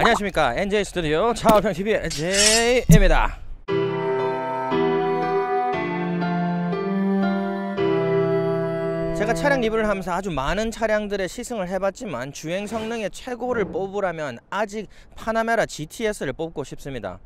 안녕하십니까, NJ 스튜디오 차우평TV NJ입니다. 제가 차량 리뷰를 하면서 아주 많은 차량들의 시승을 해봤지만 주행 성능의 최고를 뽑으라면 아직 파나메라 GTS를 뽑고 싶습니다.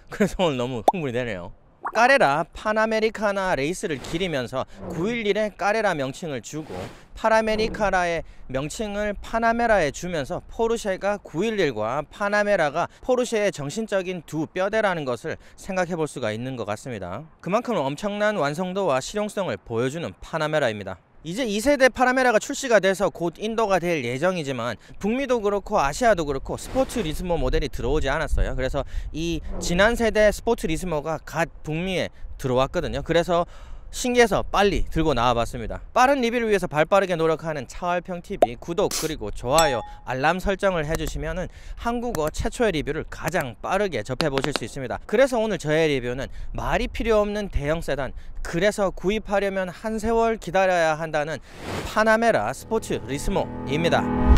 그래서 오늘 너무 흥분이 되네요. 까레라 파나메리카나 레이스를 기리면서 911에 까레라 명칭을 주고 파나메리카나의 명칭을 파나메라에 주면서 포르쉐가 911과 파나메라가 포르쉐의 정신적인 두 뼈대라는 것을 생각해 볼 수가 있는 것 같습니다. 그만큼 엄청난 완성도와 실용성을 보여주는 파나메라입니다. 이제 2세대 파나메라가 출시가 돼서 곧 인도가 될 예정이지만 북미도 그렇고 아시아도 그렇고 스포츠 리스모 모델이 들어오지 않았어요. 그래서 이 지난 세대 스포츠 리스모가 갓 북미에 들어왔거든요. 그래서 신기해서 빨리 들고 나와봤습니다. 빠른 리뷰를 위해서 발빠르게 노력하는 차월평TV 구독 그리고 좋아요 알람 설정을 해주시면은 한국어 최초의 리뷰를 가장 빠르게 접해보실 수 있습니다. 그래서 오늘 저의 리뷰는 말이 필요 없는 대형 세단, 그래서 구입하려면 한 세월 기다려야 한다는 파나메라 스포츠 리스모입니다.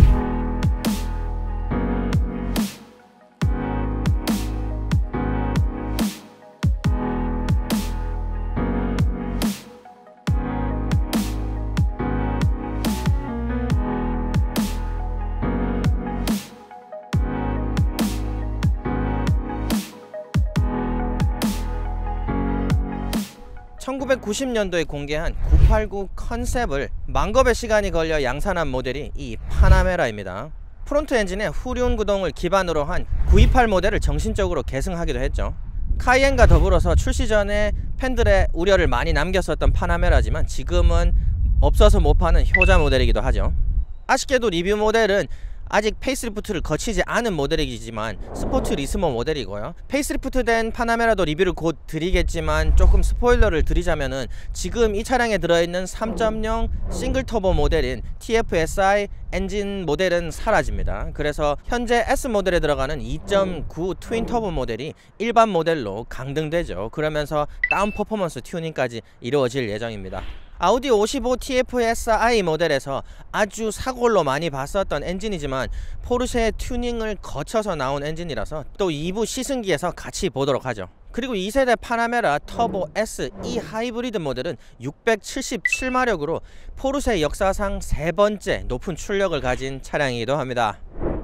1990년도에 공개한 989 컨셉을 만겁의 시간이 걸려 양산한 모델이 이 파나메라입니다. 프론트 엔진에 후륜 구동을 기반으로 한 928 모델을 정신적으로 계승하기도 했죠. 카이엔과 더불어서 출시 전에 팬들의 우려를 많이 남겼었던 파나메라지만 지금은 없어서 못 파는 효자 모델이기도 하죠. 아쉽게도 리뷰 모델은 아직 페이스리프트를 거치지 않은 모델이지만 스포츠 리스모 모델이고요. 페이스리프트 된 파나메라도 리뷰를 곧 드리겠지만 조금 스포일러를 드리자면은 지금 이 차량에 들어있는 3.0 싱글 터보 모델인 TFSI 엔진 모델은 사라집니다. 그래서 현재 S 모델에 들어가는 2.9 트윈 터보 모델이 일반 모델로 강등되죠. 그러면서 다운 퍼포먼스 튜닝까지 이루어질 예정입니다. 아우디 55 TFSI 모델에서 아주 사골로 많이 봤었던 엔진이지만 포르쉐의 튜닝을 거쳐서 나온 엔진이라서 또 2부 시승기에서 같이 보도록 하죠. 그리고 2세대 파나메라 터보 S E 하이브리드 모델은 677마력으로 포르쉐 역사상 세 번째 높은 출력을 가진 차량이기도 합니다.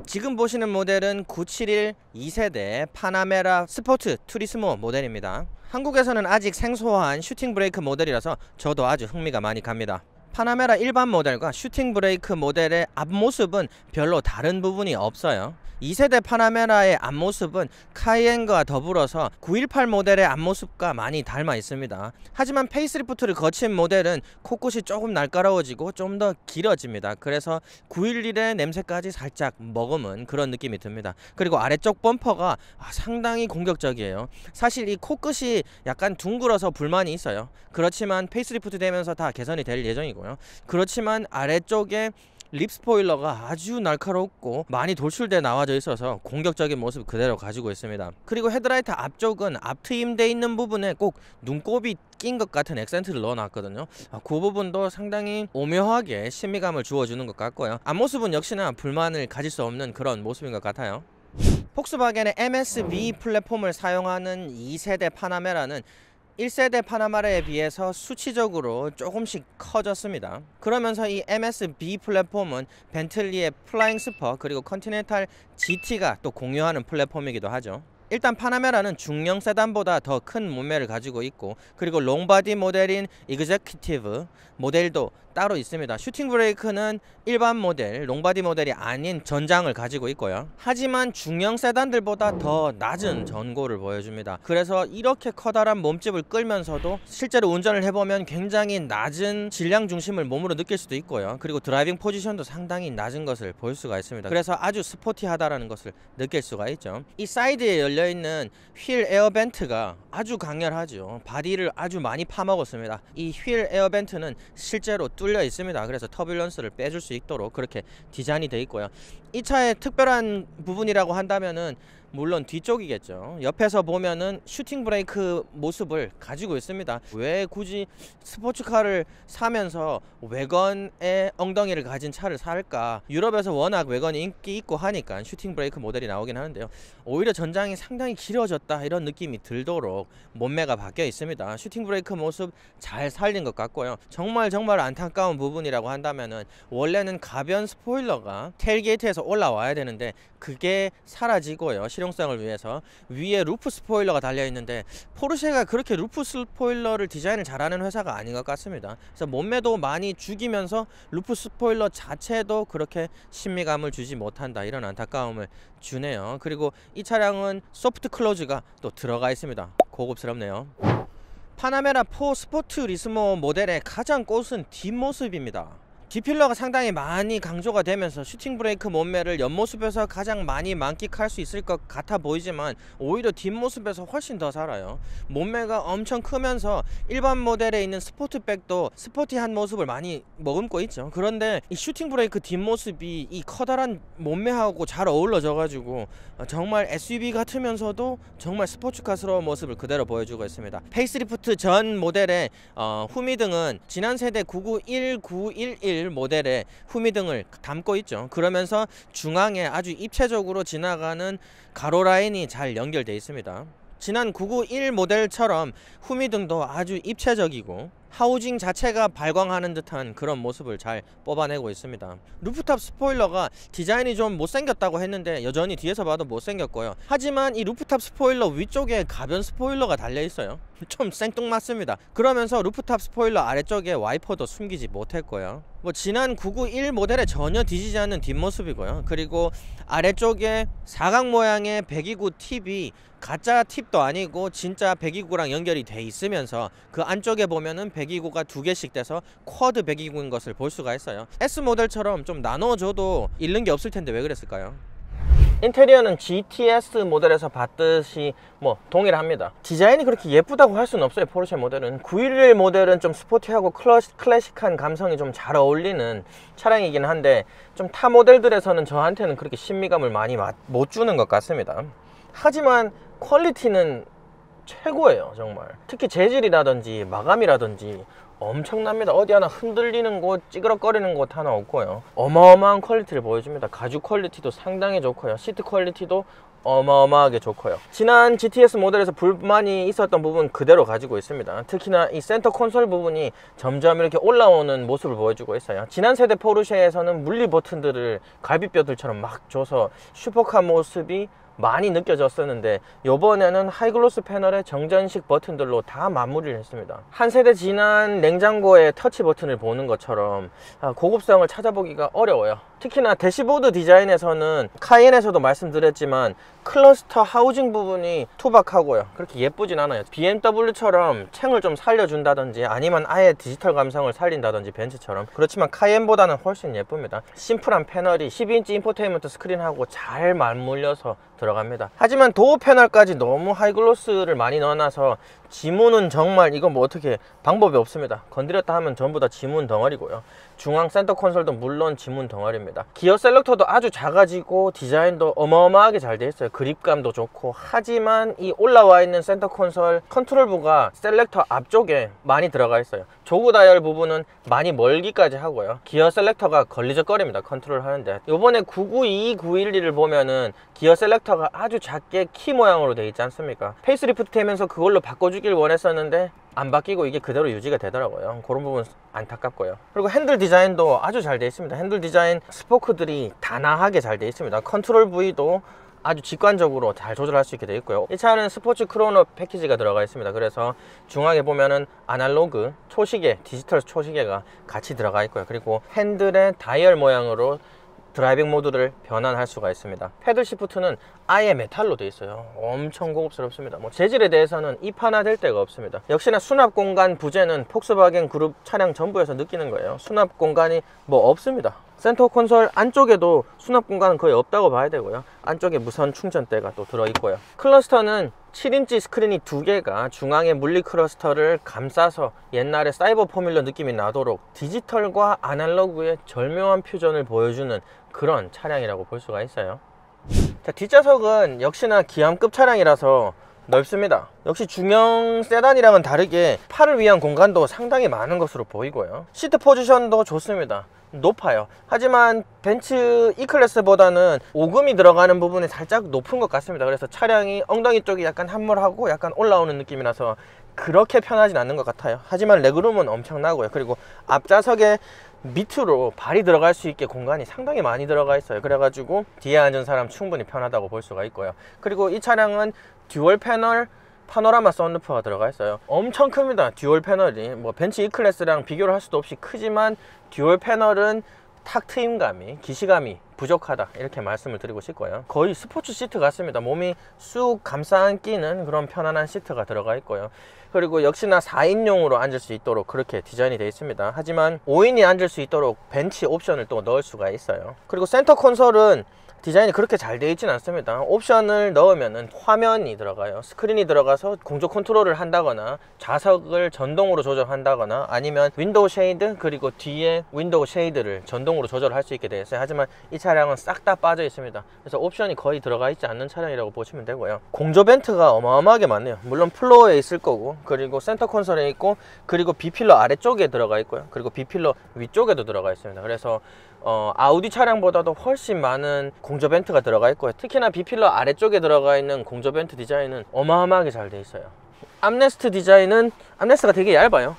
지금 보시는 모델은 971 2세대 파나메라 스포츠 투리스모 모델입니다. 한국에서는 아직 생소한 슈팅 브레이크 모델이라서 저도 아주 흥미가 많이 갑니다. 파나메라 일반 모델과 슈팅 브레이크 모델의 앞모습은 별로 다른 부분이 없어요. 2세대 파나메라의 앞모습은 카이엔과 더불어서 918 모델의 앞모습과 많이 닮아 있습니다. 하지만 페이스리프트를 거친 모델은 코끝이 조금 날카로워지고 좀 더 길어집니다. 그래서 911의 냄새까지 살짝 머금은 그런 느낌이 듭니다. 그리고 아래쪽 범퍼가 상당히 공격적이에요. 사실 이 코끝이 약간 둥글어서 불만이 있어요. 그렇지만 페이스리프트 되면서 다 개선이 될 예정이고요. 그렇지만 아래쪽에 립 스포일러가 아주 날카롭고 많이 돌출돼 나와져 있어서 공격적인 모습 그대로 가지고 있습니다. 그리고 헤드라이트 앞쪽은 앞트임돼 있는 부분에 꼭 눈곱이 낀 것 같은 액센트를 넣어놨거든요. 그 부분도 상당히 오묘하게 신미감을 주어주는 것 같고요. 앞모습은 역시나 불만을 가질 수 없는 그런 모습인 것 같아요. 폭스바겐의 MSV 플랫폼을 사용하는 2세대 파나메라는 1세대 파나메라에 비해서 수치적으로 조금씩 커졌습니다. 그러면서 이 MSB 플랫폼은 벤틀리의 플라잉 스퍼 그리고 컨티넨탈 GT가 또 공유하는 플랫폼이기도 하죠. 일단 파나메라는 중형 세단보다 더 큰 몸매를 가지고 있고 그리고 롱바디 모델인 이그제큐티브 모델도 따로 있습니다. 슈팅 브레이크는 일반 모델, 롱바디 모델이 아닌 전장을 가지고 있고요. 하지만 중형 세단들보다 더 낮은 전고를 보여줍니다. 그래서 이렇게 커다란 몸집을 끌면서도 실제로 운전을 해보면 굉장히 낮은 질량 중심을 몸으로 느낄 수도 있고요. 그리고 드라이빙 포지션도 상당히 낮은 것을 볼 수가 있습니다. 그래서 아주 스포티하다라는 것을 느낄 수가 있죠. 이 사이드에 열려있는 휠 에어벤트가 아주 강렬하죠. 바디를 아주 많이 파먹었습니다. 이 휠 에어벤트는 실제로 뚫려 있습니다. 그래서 터뷸런스를 빼줄 수 있도록 그렇게 디자인이 되어 있고요. 이 차의 특별한 부분이라고 한다면은 물론 뒤쪽이겠죠. 옆에서 보면은 슈팅 브레이크 모습을 가지고 있습니다. 왜 굳이 스포츠카를 사면서 외건의 엉덩이를 가진 차를 살까? 유럽에서 워낙 외건이 인기 있고 하니까 슈팅 브레이크 모델이 나오긴 하는데요. 오히려 전장이 상당히 길어졌다 이런 느낌이 들도록 몸매가 바뀌어 있습니다. 슈팅 브레이크 모습 잘 살린 것 같고요. 정말 안타까운 부분이라고 한다면은 원래는 가변 스포일러가 테일게이트에서 올라와야 되는데 그게 사라지고요. 실용성을 위해서 위에 루프 스포일러가 달려있는데 포르쉐가 그렇게 루프 스포일러를 디자인을 잘하는 회사가 아닌 것 같습니다. 그래서 몸매도 많이 죽이면서 루프 스포일러 자체도 그렇게 신미감을 주지 못한다 이런 안타까움을 주네요. 그리고 이 차량은 소프트 클로즈가 또 들어가 있습니다. 고급스럽네요. 파나메라 4 스포트 리스모 모델의 가장 꽃은 뒷모습입니다. D필러가 상당히 많이 강조가 되면서 슈팅 브레이크 몸매를 옆모습에서 가장 많이 만끽할 수 있을 것 같아 보이지만 오히려 뒷모습에서 훨씬 더 살아요. 몸매가 엄청 크면서 일반 모델에 있는 스포트백도 스포티한 모습을 많이 머금고 있죠. 그런데 이 슈팅 브레이크 뒷모습이 이 커다란 몸매하고 잘 어우러져 가지고 정말 SUV 같으면서도 정말 스포츠카스러운 모습을 그대로 보여주고 있습니다. 페이스리프트 전 모델의 후미등은 지난 세대 991, 911 모델의 후미등을 담고 있죠. 그러면서 중앙에 아주 입체적으로 지나가는 가로 라인이 잘 연결되어 있습니다. 지난 991 모델처럼 후미등도 아주 입체적이고 하우징 자체가 발광하는 듯한 그런 모습을 잘 뽑아내고 있습니다. 루프탑 스포일러가 디자인이 좀 못생겼다고 했는데 여전히 뒤에서 봐도 못생겼고요. 하지만 이 루프탑 스포일러 위쪽에 가변 스포일러가 달려있어요. 좀 생뚱맞습니다. 그러면서 루프탑 스포일러 아래쪽에 와이퍼도 숨기지 못했고요. 지난 991 모델에 전혀 뒤지지 않는 뒷모습이고요. 그리고 아래쪽에 사각 모양의 배기구 팁이 가짜 팁도 아니고 진짜 배기구랑 연결이 돼 있으면서 그 안쪽에 보면은 배기구가 2개씩 돼서 쿼드 배기구인 것을 볼 수가 있어요. S 모델처럼 좀 나눠줘도 잃는 게 없을 텐데 왜 그랬을까요? 인테리어는 GTS 모델에서 봤듯이 동일합니다. 디자인이 그렇게 예쁘다고 할 수는 없어요. 포르쉐 모델은 911 모델은 좀 스포티하고 클래식한 감성이 좀 잘 어울리는 차량이긴 한데 좀 타 모델들에서는 저한테는 그렇게 신미감을 많이 못 주는 것 같습니다. 하지만 퀄리티는 최고예요. 정말 특히 재질이라든지 마감이라든지 엄청납니다. 어디 하나 흔들리는 곳, 찌그럭거리는 곳 하나 없고요. 어마어마한 퀄리티를 보여줍니다. 가죽 퀄리티도 상당히 좋고요. 시트 퀄리티도 어마어마하게 좋고요. 지난 GTS 모델에서 불만이 있었던 부분 그대로 가지고 있습니다. 특히나 이 센터 콘솔 부분이 점점 이렇게 올라오는 모습을 보여주고 있어요. 지난 세대 포르쉐에서는 물리 버튼들을 갈비뼈들처럼 막 줘서 슈퍼카 모습이 많이 느껴졌었는데 이번에는 하이글로스 패널의 정전식 버튼들로 다 마무리를 했습니다. 한 세대 지난 냉장고의 터치 버튼을 보는 것처럼 고급성을 찾아보기가 어려워요. 특히나 대시보드 디자인에서는 카이엔에서도 말씀드렸지만 클러스터 하우징 부분이 투박하고요. 그렇게 예쁘진 않아요. BMW처럼 챙을 좀 살려준다든지 아니면 아예 디지털 감성을 살린다든지 벤츠처럼. 그렇지만 카이엔보다는 훨씬 예쁩니다. 심플한 패널이 12인치 인포테인먼트 스크린하고 잘 맞물려서 들어갑니다. 하지만 도어 패널까지 너무 하이글로스를 많이 넣어놔서 지문은 정말 이건 어떻게 방법이 없습니다. 건드렸다 하면 전부 다 지문 덩어리고요. 중앙 센터 콘솔도 물론 지문 덩어리입니다. 기어 셀렉터도 아주 작아지고 디자인도 어마어마하게 잘 되어 있어요. 그립감도 좋고. 하지만 이 올라와 있는 센터 콘솔 컨트롤부가 셀렉터 앞쪽에 많이 들어가 있어요. 조그 다이얼 부분은 많이 멀기까지 하고요. 기어 셀렉터가 걸리적거립니다. 컨트롤 하는데. 요번에 992, 911을 보면은 기어 셀렉터가 아주 작게 키 모양으로 되어 있지 않습니까? 페이스리프트 되면서 그걸로 바꿔주길 원했었는데 안 바뀌고 이게 그대로 유지가 되더라고요. 그런 부분 안타깝고요. 그리고 핸들 디자인도 아주 잘 되어 있습니다. 핸들 디자인 스포크들이 단아하게 잘 되어 있습니다. 컨트롤 부위도 아주 직관적으로 잘 조절할 수 있게 되어 있고요. 이 차는 스포츠 크로노 패키지가 들어가 있습니다. 그래서 중앙에 보면은 아날로그 초시계, 디지털 초시계가 같이 들어가 있고요. 그리고 핸들의 다이얼 모양으로 드라이빙 모드를 변환할 수가 있습니다. 패들 시프트는 아예 메탈로 되어 있어요. 엄청 고급스럽습니다. 재질에 대해서는 입하나 될 데가 없습니다. 역시나 수납 공간 부재는 폭스바겐 그룹 차량 전부에서 느끼는 거예요. 수납 공간이 없습니다. 센터 콘솔 안쪽에도 수납 공간은 거의 없다고 봐야 되고요. 안쪽에 무선 충전대가 또 들어있고요. 클러스터는 7인치 스크린이 2개가 중앙에 물리 클러스터를 감싸서 옛날에 사이버 포뮬러 느낌이 나도록 디지털과 아날로그의 절묘한 퓨전을 보여주는 그런 차량이라고 볼 수가 있어요. 자, 뒷좌석은 역시나 기암급 차량이라서 넓습니다. 역시 중형 세단이랑은 다르게 팔을 위한 공간도 상당히 많은 것으로 보이고요. 시트 포지션도 좋습니다. 높아요. 하지만 벤츠 E클래스보다는 오금이 들어가는 부분이 살짝 높은 것 같습니다. 그래서 차량이 엉덩이 쪽이 약간 함몰하고 약간 올라오는 느낌이라서 그렇게 편하진 않는 것 같아요. 하지만 레그룸은 엄청나고요. 그리고 앞좌석에 밑으로 발이 들어갈 수 있게 공간이 상당히 많이 들어가 있어요. 그래가지고 뒤에 앉은 사람 충분히 편하다고 볼 수가 있고요. 그리고 이 차량은 듀얼 패널 파노라마 썬루프가 들어가 있어요. 엄청 큽니다. 듀얼 패널이 뭐 벤츠 E클래스랑 비교를 할 수도 없이 크지만 듀얼 패널은 탁 트임감이, 기시감이 부족하다 이렇게 말씀을 드리고 싶고요. 거의 스포츠 시트 같습니다. 몸이 쑥 감싸 안기는 그런 편안한 시트가 들어가 있고요. 그리고 역시나 4인용으로 앉을 수 있도록 그렇게 디자인이 되어 있습니다. 하지만 5인이 앉을 수 있도록 벤치 옵션을 또 넣을 수가 있어요. 그리고 센터 콘솔은 디자인이 그렇게 잘 되어 있지는 않습니다. 옵션을 넣으면 화면이 들어가요. 스크린이 들어가서 공조 컨트롤을 한다거나 좌석을 전동으로 조절한다거나 아니면 윈도우 쉐이드 그리고 뒤에 윈도우 쉐이드를 전동으로 조절할 수 있게 되어 있어요. 하지만 이 차량은 싹 다 빠져 있습니다. 그래서 옵션이 거의 들어가 있지 않는 차량이라고 보시면 되고요. 공조 벤트가 어마어마하게 많네요. 물론 플로어에 있을 거고 그리고 센터 콘솔에 있고 그리고 B필러 아래쪽에 들어가 있고요. 그리고 B필러 위쪽에도 들어가 있습니다. 그래서 아우디 차량보다도 훨씬 많은 공조 벤트가 들어가 있고요. 특히나 B필러 아래쪽에 들어가 있는 공조 벤트 디자인은 어마어마하게 잘 되어 있어요. 암레스트 디자인은 암레스트가 되게 얇아요.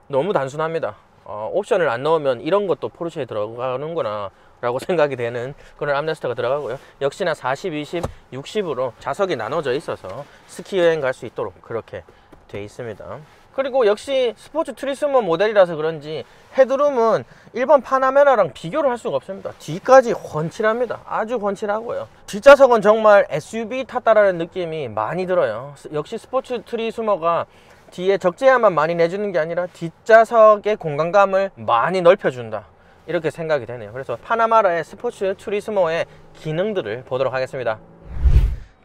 너무 단순합니다. 옵션을 안 넣으면 이런 것도 포르쉐에 들어가는구나 라고 생각이 되는 그런 암레스트가 들어가고요. 역시나 40, 20, 60으로 좌석이 나눠져 있어서 스키 여행 갈 수 있도록 그렇게 되어 있습니다. 그리고 역시 스포츠 트리스모 모델이라서 그런지 헤드룸은 일반 파나메라랑 비교를 할 수가 없습니다. 뒤까지 훤칠합니다. 아주 훤칠하고요. 뒷좌석은 정말 SUV 탔다라는 느낌이 많이 들어요. 역시 스포츠 트리스모가 뒤에 적재함만 많이 내주는 게 아니라 뒷좌석의 공간감을 많이 넓혀준다 이렇게 생각이 되네요. 그래서 파나메라의 스포츠 트리스모의 기능들을 보도록 하겠습니다.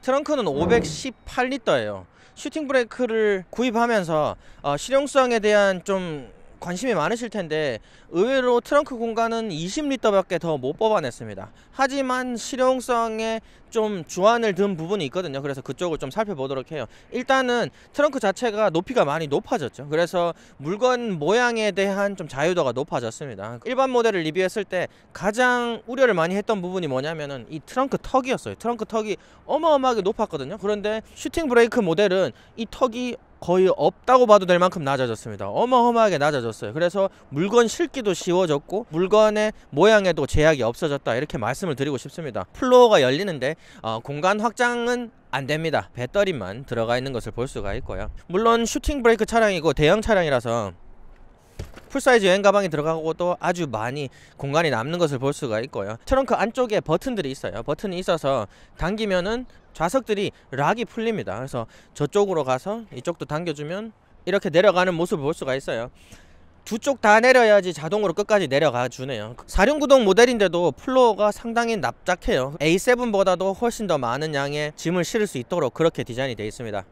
트렁크는 518리터예요 슈팅 브레이크를 구입하면서 실용성에 대한 좀 관심이 많으실 텐데 의외로 트렁크 공간은 20리터밖에 더 못 뽑아냈습니다. 하지만 실용성에 좀 주안을 든 부분이 있거든요. 그래서 그쪽을 좀 살펴보도록 해요. 일단은 트렁크 자체가 높이가 많이 높아졌죠. 그래서 물건 모양에 대한 좀 자유도가 높아졌습니다. 일반 모델을 리뷰했을 때 가장 우려를 많이 했던 부분이 뭐냐면은 이 트렁크 턱이었어요. 트렁크 턱이 어마어마하게 높았거든요. 그런데 슈팅 브레이크 모델은 이 턱이 거의 없다고 봐도 될 만큼 낮아졌습니다. 어마어마하게 낮아졌어요. 그래서 물건 실기도 쉬워졌고 물건의 모양에도 제약이 없어졌다 이렇게 말씀을 드리고 싶습니다. 플로어가 열리는데 공간 확장은 안 됩니다. 배터리만 들어가 있는 것을 볼 수가 있고요. 물론 슈팅 브레이크 차량이고 대형 차량이라서 풀사이즈 여행 가방이 들어가고도 아주 많이 공간이 남는 것을 볼 수가 있고요. 트렁크 안쪽에 버튼들이 있어요. 버튼이 있어서 당기면은 좌석들이 락이 풀립니다. 그래서 저쪽으로 가서 이쪽도 당겨주면 이렇게 내려가는 모습을 볼 수가 있어요. 두 쪽 다 내려야지 자동으로 끝까지 내려가 주네요. 4륜구동 모델인데도 플로어가 상당히 납작해요. A7보다도 훨씬 더 많은 양의 짐을 실을 수 있도록 그렇게 디자인이 되어 있습니다.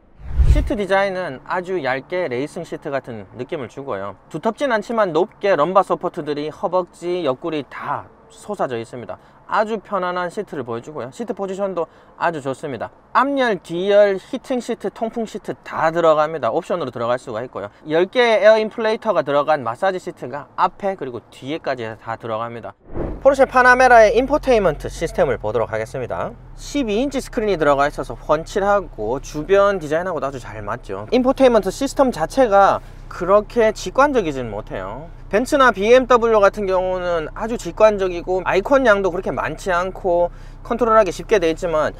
시트 디자인은 아주 얇게 레이싱 시트 같은 느낌을 주고요. 두텁진 않지만 높게 럼바 서포트들이 허벅지, 옆구리 다 솟아져 있습니다. 아주 편안한 시트를 보여주고요. 시트 포지션도 아주 좋습니다. 앞열, 뒤열, 히팅 시트, 통풍 시트 다 들어갑니다. 옵션으로 들어갈 수가 있고요. 10개의 에어 인플레이터가 들어간 마사지 시트가 앞에 그리고 뒤에까지 다 들어갑니다. 포르쉐 파나메라의 인포테인먼트 시스템을 보도록 하겠습니다. 12인치 스크린이 들어가 있어서 훤칠하고 주변 디자인하고도 아주 잘 맞죠. 인포테인먼트 시스템 자체가 그렇게 직관적이진 못해요. 벤츠나 BMW 같은 경우는 아주 직관적이고 아이콘 양도 그렇게 많지 않고 컨트롤하기 쉽게 되어 있지만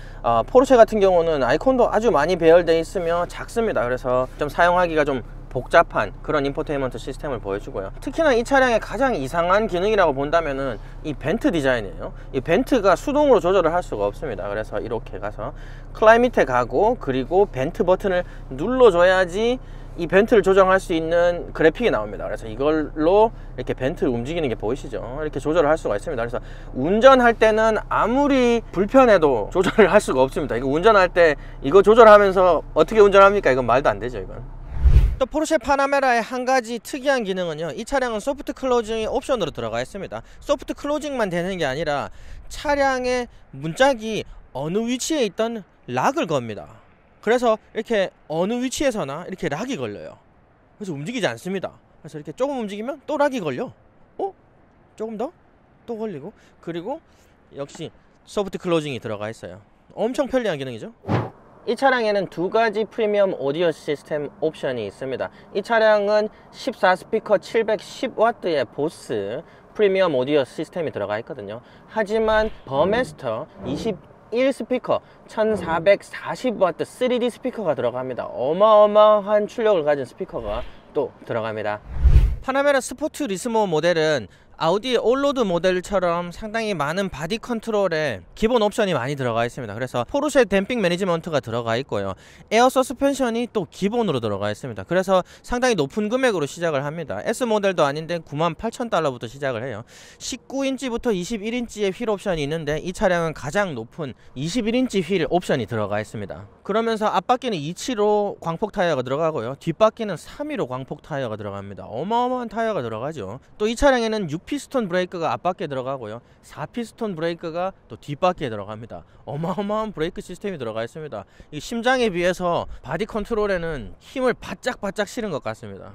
포르쉐 같은 경우는 아이콘도 아주 많이 배열되어 있으며 작습니다. 그래서 좀 사용하기가 좀 복잡한 그런 인포테인먼트 시스템을 보여주고요. 특히나 이 차량의 가장 이상한 기능이라고 본다면은 이 벤트 디자인이에요. 이 벤트가 수동으로 조절을 할 수가 없습니다. 그래서 이렇게 가서 클라이밋에 가고, 그리고 벤트 버튼을 눌러줘야지 이 벤트를 조정할 수 있는 그래픽이 나옵니다. 그래서 이걸로 이렇게 벤트를 움직이는 게 보이시죠? 이렇게 조절을 할 수가 있습니다. 그래서 운전할 때는 아무리 불편해도 조절을 할 수가 없습니다. 이거 운전할 때 이거 조절하면서 어떻게 운전합니까? 이건 말도 안 되죠, 이건. 또 포르쉐 파나메라의 한 가지 특이한 기능은요, 이 차량은 소프트 클로징이 옵션으로 들어가 있습니다. 소프트 클로징만 되는 게 아니라 차량의 문짝이 어느 위치에 있던 락을 겁니다. 그래서 이렇게 어느 위치에서나 이렇게 락이 걸려요. 그래서 움직이지 않습니다. 그래서 이렇게 조금 움직이면 또 락이 걸려. 조금 더? 또 걸리고. 그리고 역시 소프트 클로징이 들어가 있어요. 엄청 편리한 기능이죠. 이 차량에는 두 가지 프리미엄 오디오 시스템 옵션이 있습니다. 이 차량은 14스피커 710W의 보스 프리미엄 오디오 시스템이 들어가 있거든요. 하지만 버메스터 21스피커 1440W 3D 스피커가 들어갑니다. 어마어마한 출력을 가진 스피커가 또 들어갑니다. 파나메라 스포츠 리스모 모델은 아우디의 올로드 모델처럼 상당히 많은 바디 컨트롤에 기본 옵션이 많이 들어가 있습니다. 그래서 포르쉐 댐핑 매니지먼트가 들어가 있고요. 에어 서스펜션이 또 기본으로 들어가 있습니다. 그래서 상당히 높은 금액으로 시작을 합니다. S 모델도 아닌데 98,000달러부터 시작을 해요. 19인치부터 21인치의 휠 옵션이 있는데 이 차량은 가장 높은 21인치 휠 옵션이 들어가 있습니다. 그러면서 앞바퀴는 275 광폭 타이어가 들어가고요. 뒷바퀴는 315 광폭 타이어가 들어갑니다. 어마어마한 타이어가 들어가죠. 또 이 차량에는 6피스톤 브레이크가 앞바퀴에 들어가고요. 4피스톤 브레이크가 또 뒷바퀴에 들어갑니다. 어마어마한 브레이크 시스템이 들어가 있습니다. 이 심장에 비해서 바디 컨트롤에는 힘을 바짝바짝 실은 것 같습니다.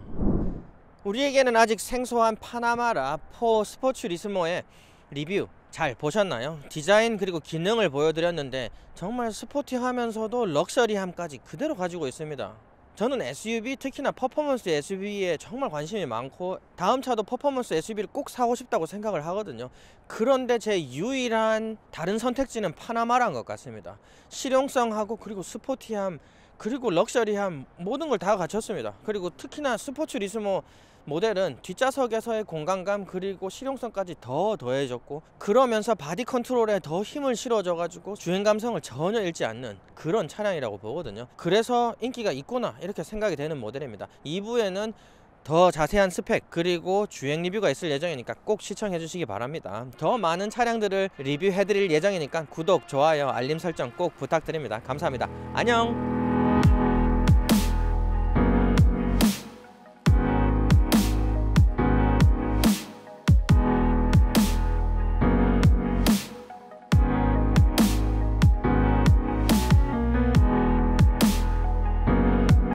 우리에게는 아직 생소한 파나마라 4 스포츠 리스모의 리뷰 잘 보셨나요? 디자인 그리고 기능을 보여드렸는데 정말 스포티하면서도 럭셔리함까지 그대로 가지고 있습니다. 저는 SUV, 특히나 퍼포먼스 SUV에 정말 관심이 많고 다음 차도 퍼포먼스 SUV를 꼭 사고 싶다고 생각을 하거든요. 그런데 제 유일한 다른 선택지는 파나마라인 것 같습니다. 실용성하고 그리고 스포티함 그리고 럭셔리함 모든 걸 다 갖췄습니다. 그리고 특히나 스포츠 리스모 모델은 뒷좌석에서의 공간감 그리고 실용성까지 더 더해졌고, 그러면서 바디 컨트롤에 더 힘을 실어줘 가지고 주행 감성을 전혀 잃지 않는 그런 차량이라고 보거든요. 그래서 인기가 있구나 이렇게 생각이 되는 모델입니다. 2부에는 더 자세한 스펙 그리고 주행 리뷰가 있을 예정이니까 꼭 시청해 주시기 바랍니다. 더 많은 차량들을 리뷰해 드릴 예정이니까 구독, 좋아요, 알림 설정 꼭 부탁드립니다. 감사합니다. 안녕.